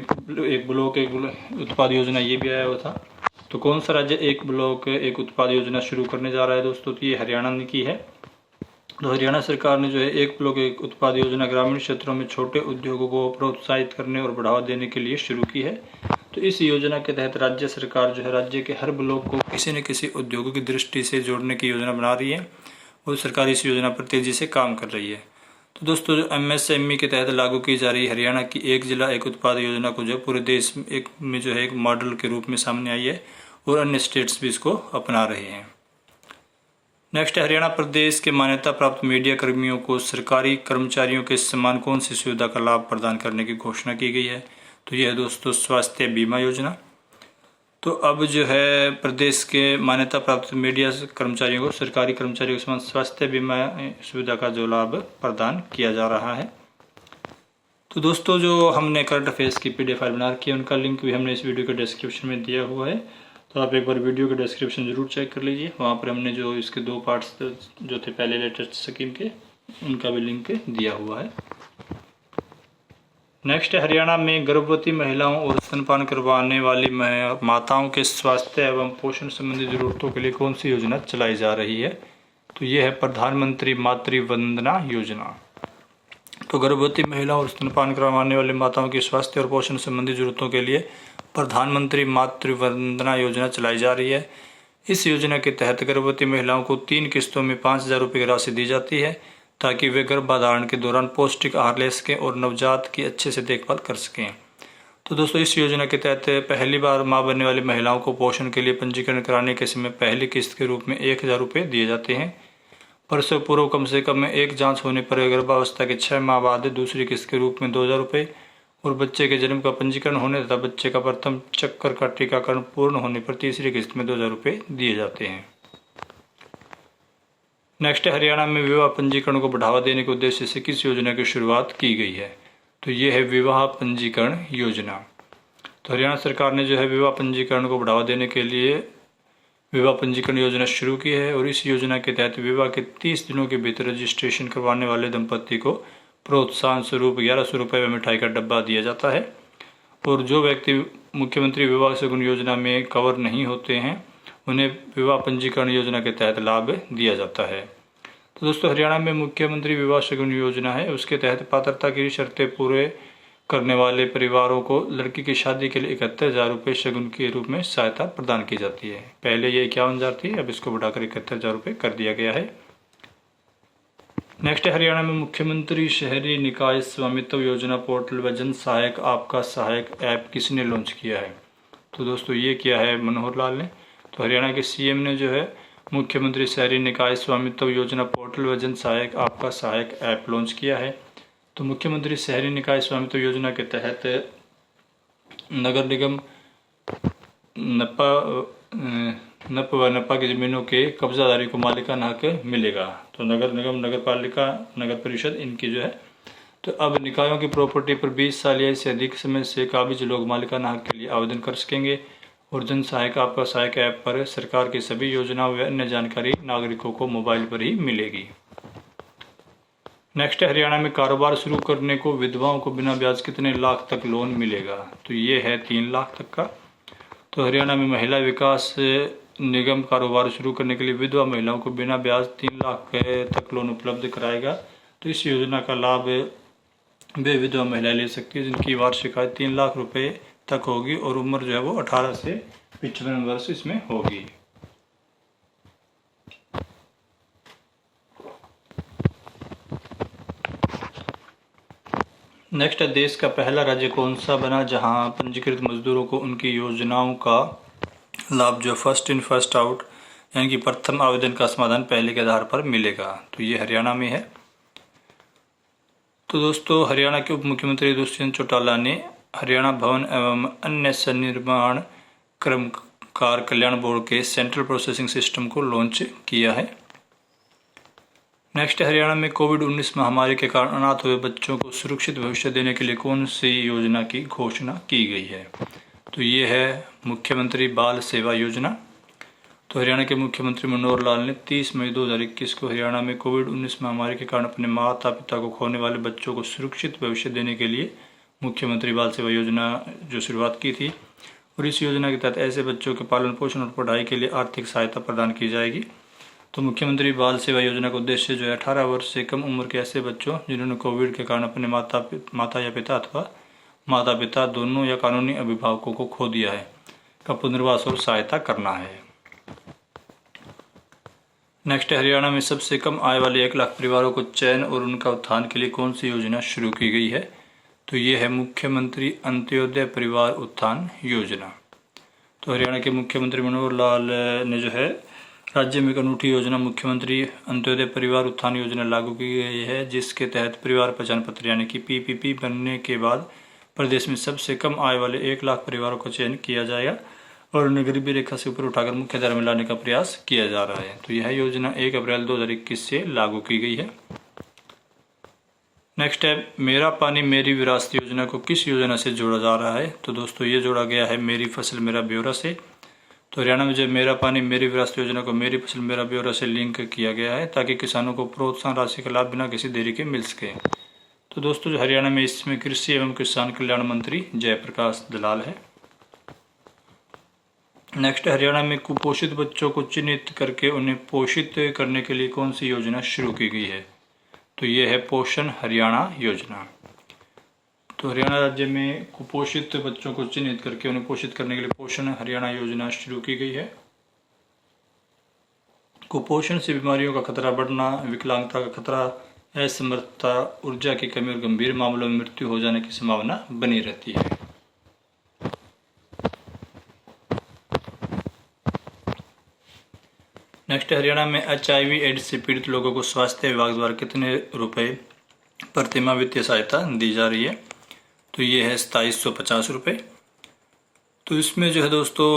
एक ब्लॉक एक उत्पाद योजना ये भी आया हुआ था। तो कौन सा राज्य एक ब्लॉक एक उत्पाद योजना शुरू करने जा रहा है दोस्तों? तो ये हरियाणा ने की है। तो हरियाणा सरकार ने जो है एक ब्लॉक एक उत्पाद योजना ग्रामीण क्षेत्रों में छोटे उद्योगों को प्रोत्साहित करने और बढ़ावा देने के लिए शुरू की है। तो इस योजना के तहत राज्य सरकार जो है राज्य के हर ब्लॉक को किसी न किसी उद्योगों की दृष्टि से जोड़ने की योजना बना रही है और सरकार इस योजना पर तेजी से काम कर रही है। तो दोस्तों, जो MSME के तहत लागू की जा रही हरियाणा की एक जिला एक उत्पाद योजना को जो पूरे देश में जो है एक मॉडल के रूप में सामने आई है और अन्य स्टेट्स भी इसको अपना रहे हैं। नेक्स्ट, हरियाणा प्रदेश के मान्यता प्राप्त मीडिया कर्मियों को सरकारी कर्मचारियों के समान कौन सी सुविधा का लाभ प्रदान करने की घोषणा की गई है? तो यह है दोस्तों स्वास्थ्य बीमा योजना। तो अब जो है प्रदेश के मान्यता प्राप्त मीडिया कर्मचारियों को सरकारी कर्मचारियों के समान स्वास्थ्य बीमा सुविधा का जो लाभ प्रदान किया जा रहा है। तो दोस्तों, जो हमने करंट अफेयर्स की PDF फाइल बना रखी है उनका लिंक भी हमने इस वीडियो के डिस्क्रिप्शन में दिया हुआ है। तो आप एक बार वीडियो के डिस्क्रिप्शन ज़रूर चेक कर लीजिए, वहाँ पर हमने जो इसके 2 पार्ट्स जो थे पहले लेटेस्ट स्कीम के, उनका भी लिंक दिया हुआ है। नेक्स्ट है, हरियाणा में गर्भवती महिलाओं और स्तनपान करवाने वाली माताओं के स्वास्थ्य एवं पोषण संबंधी जरूरतों के लिए कौन सी योजना चलाई जा रही है? तो ये है प्रधानमंत्री मातृ वंदना योजना। तो गर्भवती महिलाओं और स्तनपान करवाने वाली माताओं की स्वास्थ्य और पोषण संबंधी जरूरतों के लिए प्रधानमंत्री मातृ वंदना योजना चलाई जा रही है। इस योजना के तहत गर्भवती महिलाओं को 3 किस्तों में 5,000 रुपये की राशि दी जाती है, ताकि वे गर्भधारण के दौरान पौष्टिक आहार ले सकें और नवजात की अच्छे से देखभाल कर सकें। तो दोस्तों, इस योजना के तहत पहली बार मां बनने वाली महिलाओं को पोषण के लिए पंजीकरण कराने के समय पहली किस्त के रूप में 1,000 रुपये दिए जाते हैं। प्रसव पूर्व कम से कम एक जांच होने पर गर्भावस्था के 6 माह बाद दूसरी किस्त के रूप में 2,000 रुपये और बच्चे के जन्म का पंजीकरण होने तथा बच्चे का प्रथम चक्कर का टीकाकरण पूर्ण होने पर तीसरी किस्त में 2,000 रुपये दिए जाते हैं। नेक्स्ट, हरियाणा में विवाह पंजीकरण को बढ़ावा देने के उद्देश्य से किस योजना की शुरुआत की गई है? तो ये है विवाह पंजीकरण योजना। तो हरियाणा सरकार ने जो है विवाह पंजीकरण को बढ़ावा देने के लिए विवाह पंजीकरण योजना शुरू की है, और इस योजना के तहत विवाह के 30 दिनों के भीतर रजिस्ट्रेशन करवाने वाले दंपति को प्रोत्साहन स्वरूप 1,100 रुपये व मिठाई का डब्बा दिया जाता है। और जो व्यक्ति मुख्यमंत्री विवाह शगुन योजना में कवर नहीं होते हैं, उन्हें विवाह पंजीकरण योजना के तहत लाभ दिया जाता है। तो दोस्तों, हरियाणा में मुख्यमंत्री विवाह शगुन योजना है, उसके तहत पात्रता की शर्तें पूरे करने वाले परिवारों को लड़की की शादी के लिए 71,000 रुपये शगुन के रूप में सहायता प्रदान की जाती है। पहले ये 51,000 थी, अब इसको बढ़ाकर 71,000 रुपये कर दिया गया है। नेक्स्ट, हरियाणा में मुख्यमंत्री शहरी निकाय स्वामित्व योजना पोर्टल व जन सहायक आपका सहायक ऐप किसने लॉन्च किया है? तो दोस्तों, ये किया है मनोहर लाल ने। तो हरियाणा के सीएम ने जो है मुख्यमंत्री शहरी निकाय स्वामित्व योजना पोर्टल व जन सहायक आपका सहायक ऐप लॉन्च किया है। तो मुख्यमंत्री शहरी निकाय स्वामित्व योजना के तहत नगर निगम नप व नपा की जमीनों के कब्जादारी को मालिकाना हक मिलेगा। तो नगर निगम, नगर पालिका, नगर परिषद, इनकी जो है, तो अब निकायों की प्रॉपर्टी पर 20 साल या इससे अधिक समय से काबिज लोग मालिकाना हक के लिए आवेदन कर सकेंगे। और जन सहायक आपका सहायक ऐप पर सरकार की सभी योजनाओं व अन्य जानकारी नागरिकों को मोबाइल पर ही मिलेगी। नेक्स्ट, हरियाणा में कारोबार शुरू करने को विधवाओं को बिना ब्याज कितने लाख तक लोन मिलेगा? तो ये है 3 लाख तक का। तो हरियाणा में महिला विकास निगम कारोबार शुरू करने के लिए विधवा महिलाओं को बिना ब्याज 3 लाख तक लोन उपलब्ध कराएगा। तो इस योजना का लाभ वे विधवा महिलाएं ले सकती है जिनकी वार्षिक आय 3 लाख रुपए तक होगी और उम्र जो है वो 18 से 55 वर्ष इसमें होगी। नेक्स्ट, देश का पहला राज्य कौन सा बना जहां पंजीकृत मजदूरों को उनकी योजनाओं का लाभ जो फर्स्ट इन फर्स्ट आउट यानी कि प्रथम आवेदन का समाधान पहले के आधार पर मिलेगा? तो ये हरियाणा में है। तो दोस्तों, हरियाणा के उप मुख्यमंत्री दुष्यंत चौटाला ने हरियाणा भवन एवं अन्य सन्निर्माण कर्मकार कल्याण बोर्ड के सेंट्रल प्रोसेसिंग सिस्टम को लॉन्च किया है। नेक्स्ट, हरियाणा में कोविड-19 महामारी के कारण अनाथ हुए बच्चों को सुरक्षित भविष्य देने के लिए कौन सी योजना की घोषणा की गई है? तो ये है मुख्यमंत्री बाल सेवा योजना। तो हरियाणा के मुख्यमंत्री मनोहर लाल ने 30 मई 2021 को हरियाणा में कोविड-19 महामारी के कारण अपने माता पिता को खोने वाले बच्चों को सुरक्षित भविष्य देने के लिए मुख्यमंत्री बाल सेवा योजना जो शुरुआत की थी। और इस योजना के तहत ऐसे बच्चों के पालन पोषण और पढ़ाई के लिए आर्थिक सहायता प्रदान की जाएगी। तो मुख्यमंत्री बाल सेवा योजना का उद्देश्य जो है 18 वर्ष से कम उम्र के ऐसे बच्चों जिन्होंने कोविड के कारण अपने माता या पिता अथवा माता पिता दोनों या कानूनी अभिभावकों को खो दिया है का पुनर्वास और सहायता करना है। नेक्स्ट, हरियाणा में सबसे कम आय वाले 1 लाख परिवारों को चयन और उनका उत्थान के लिए कौन सी योजना शुरू की गई है? तो ये है मुख्यमंत्री अंत्योदय परिवार उत्थान योजना। तो हरियाणा के मुख्यमंत्री मनोहर लाल ने जो है राज्य में एक अनूठी योजना मुख्यमंत्री अंत्योदय परिवार उत्थान योजना लागू की गई है, जिसके तहत परिवार पहचान पत्र यानी कि PPP बनने के बाद प्रदेश में सबसे कम आय वाले 1 लाख परिवारों का चयन किया जाएगा और उन्हें गरीबी रेखा से ऊपर उठाकर मुख्य धारा में लाने का प्रयास किया जा रहा है। तो यह योजना 1 अप्रैल 2021 से लागू की गई है। नेक्स्ट है, मेरा पानी मेरी विरासत योजना को किस योजना से जोड़ा जा रहा है? तो दोस्तों, ये जोड़ा गया है मेरी फसल मेरा ब्यौरा से। तो हरियाणा में जो मेरा पानी मेरी विरासत योजना को मेरी फसल मेरा ब्यौरा से लिंक किया गया है ताकि किसानों को प्रोत्साहन राशि का लाभ बिना किसी देरी के मिल सके। तो दोस्तों जो हरियाणा में इसमें कृषि एवं किसान कल्याण मंत्री जयप्रकाश दलाल है। नेक्स्ट, हरियाणा में कुपोषित बच्चों को चिन्हित करके उन्हें पोषित करने के लिए कौन सी योजना शुरू की गई है? तो ये है पोषण हरियाणा योजना। तो हरियाणा राज्य में कुपोषित बच्चों को चिन्हित करके उन्हें पोषित करने के लिए पोषण हरियाणा योजना शुरू की गई है। कुपोषण से बीमारियों का खतरा बढ़ना, विकलांगता का खतरा, असमर्थता, ऊर्जा की कमी और गंभीर मामलों में मृत्यु हो जाने की संभावना बनी रहती है। नेक्स्ट, हरियाणा में HIV एड्स से पीड़ित लोगों को स्वास्थ्य विभाग द्वारा कितने रुपए प्रतिमाह वित्तीय सहायता दी जा रही है? तो ये है 2750 रुपये। तो इसमें जो है दोस्तों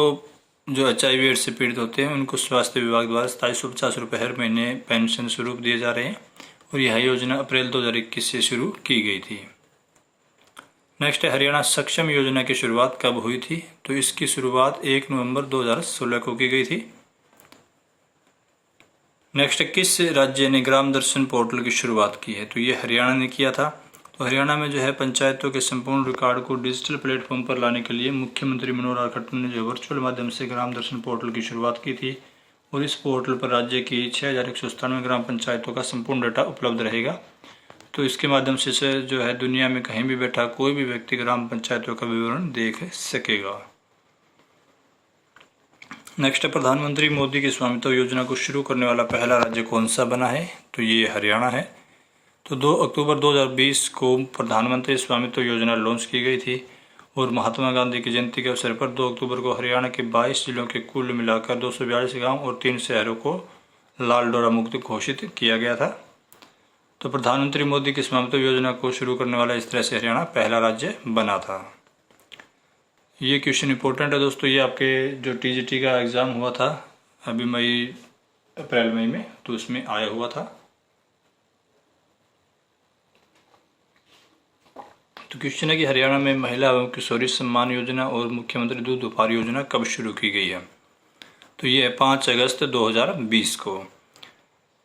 जो HIV एड्स से पीड़ित होते हैं उनको स्वास्थ्य विभाग द्वारा 2750 रुपये हर महीने पेंशन स्वरूप दिए जा रहे हैं और यह योजना अप्रैल 2021 से शुरू की गई थी। नेक्स्ट है, हरियाणा सक्षम योजना की शुरुआत कब हुई थी? तो इसकी शुरुआत 1 नवंबर 2016 को की गई थी। नेक्स्ट, किस राज्य ने ग्राम दर्शन पोर्टल की शुरुआत की है? तो ये हरियाणा ने किया था। तो हरियाणा में जो है पंचायतों के संपूर्ण रिकॉर्ड को डिजिटल प्लेटफॉर्म पर लाने के लिए मुख्यमंत्री मनोहर लाल खट्टर ने जो वर्चुअल माध्यम से ग्राम दर्शन पोर्टल की शुरुआत की थी और इस पोर्टल पर राज्य की 6197 ग्राम पंचायतों का संपूर्ण डाटा उपलब्ध रहेगा। तो इसके माध्यम से जो है दुनिया में कहीं भी बैठा कोई भी व्यक्ति ग्राम पंचायतों का विवरण देख सकेगा। नेक्स्ट है, प्रधानमंत्री मोदी की स्वामित्व योजना को शुरू करने वाला पहला राज्य कौन सा बना है? तो ये हरियाणा है। तो 2 अक्टूबर 2020 को प्रधानमंत्री स्वामित्व योजना लॉन्च की गई थी और महात्मा गांधी की जयंती के अवसर पर 2 अक्टूबर को हरियाणा के 22 जिलों के कुल मिलाकर 242 गांव और 3 शहरों को लाल डोरा मुक्त घोषित किया गया था। तो प्रधानमंत्री मोदी की स्वामित्व योजना को शुरू करने वाला इस तरह से हरियाणा पहला राज्य बना था। ये क्वेश्चन इंपॉर्टेंट है दोस्तों, ये आपके जो TGT का एग्ज़ाम हुआ था अभी अप्रैल मई में, तो उसमें आया हुआ था। तो क्वेश्चन है कि हरियाणा में महिला एवं किशोरी सम्मान योजना और मुख्यमंत्री दूध उपहार योजना कब शुरू की गई है? तो ये है 5 अगस्त 2020 को।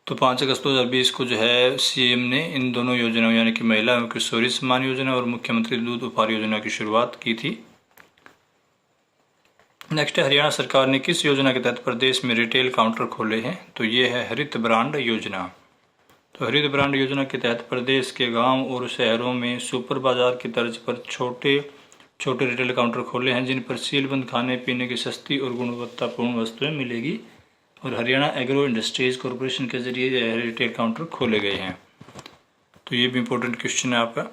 तो 5 अगस्त 2020 को जो है CM ने इन दोनों योजनाओं यानी कि महिला एवं किशोरी सम्मान योजना और मुख्यमंत्री दूध उपहार योजना की शुरुआत की थी। नेक्स्ट है, हरियाणा सरकार ने किस योजना के तहत प्रदेश में रिटेल काउंटर खोले हैं? तो ये है हरित ब्रांड योजना। तो हरित ब्रांड योजना के तहत प्रदेश के गांव और शहरों में सुपर बाजार की तर्ज पर छोटे छोटे रिटेल काउंटर खोले हैं जिन पर सीलबंद खाने पीने की सस्ती और गुणवत्तापूर्ण वस्तुएं मिलेगी और हरियाणा एग्रो इंडस्ट्रीज कॉरपोरेशन के जरिए यह रिटेल काउंटर खोले गए हैं। तो ये भी इम्पोर्टेंट क्वेश्चन है आपका।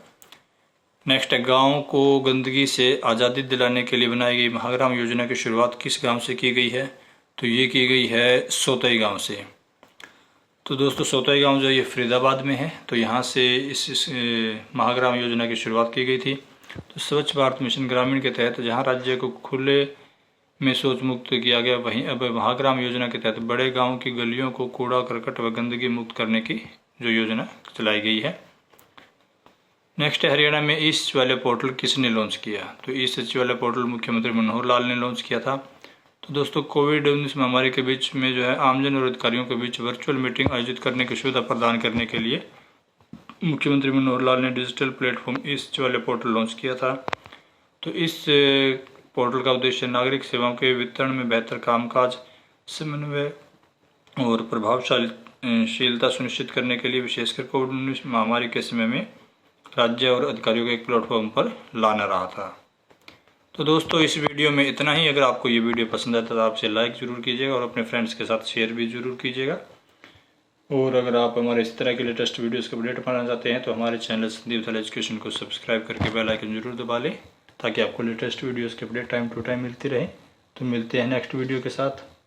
नेक्स्ट है, गाँव को गंदगी से आज़ादी दिलाने के लिए बनाई गई महाग्राम योजना की शुरुआत किस गाँव से की गई है? तो ये की गई है सोतई गाँव से। तो दोस्तों सोतई गांव जो ये फरीदाबाद में है, तो यहाँ से इस महाग्राम योजना की शुरुआत की गई थी। तो स्वच्छ भारत मिशन ग्रामीण के तहत जहाँ राज्य को खुले में शौच मुक्त किया गया, वहीं अब महाग्राम योजना के तहत बड़े गांव की गलियों को कूड़ा करकट व गंदगी मुक्त करने की जो योजना चलाई गई है। नेक्स्ट है, हरियाणा में ई सचिवालय पोर्टल किसने लॉन्च किया? तो ई सचिवालय पोर्टल मुख्यमंत्री मनोहर लाल ने लॉन्च किया था। तो दोस्तों कोविड-19 महामारी के बीच में जो है आमजन और अधिकारियों के बीच वर्चुअल मीटिंग आयोजित करने की सुविधा प्रदान करने के लिए मुख्यमंत्री मनोहर लाल ने डिजिटल प्लेटफॉर्म ई सचिवालय पोर्टल लॉन्च किया था। तो इस पोर्टल का उद्देश्य नागरिक सेवाओं के वितरण में बेहतर कामकाज, समन्वय और प्रभावशीलता सुनिश्चित करने के लिए विशेषकर कोविड-19 महामारी के समय में राज्य और अधिकारियों को एक प्लेटफॉर्म पर लाना रहा था। तो दोस्तों इस वीडियो में इतना ही। अगर आपको ये वीडियो पसंद आता तो आपसे लाइक ज़रूर कीजिएगा और अपने फ्रेंड्स के साथ शेयर भी ज़रूर कीजिएगा। और अगर आप हमारे इस तरह के लेटेस्ट वीडियोस का अपडेट पाना चाहते हैं तो हमारे चैनल संदीप दलाल एजुकेशन को सब्सक्राइब करके बेल आइकन जरूर दबा लें ताकि आपको लेटेस्ट वीडियोज़ के अपडेट टाइम टू टाइम मिलती रहे। तो मिलते हैं नेक्स्ट वीडियो के साथ।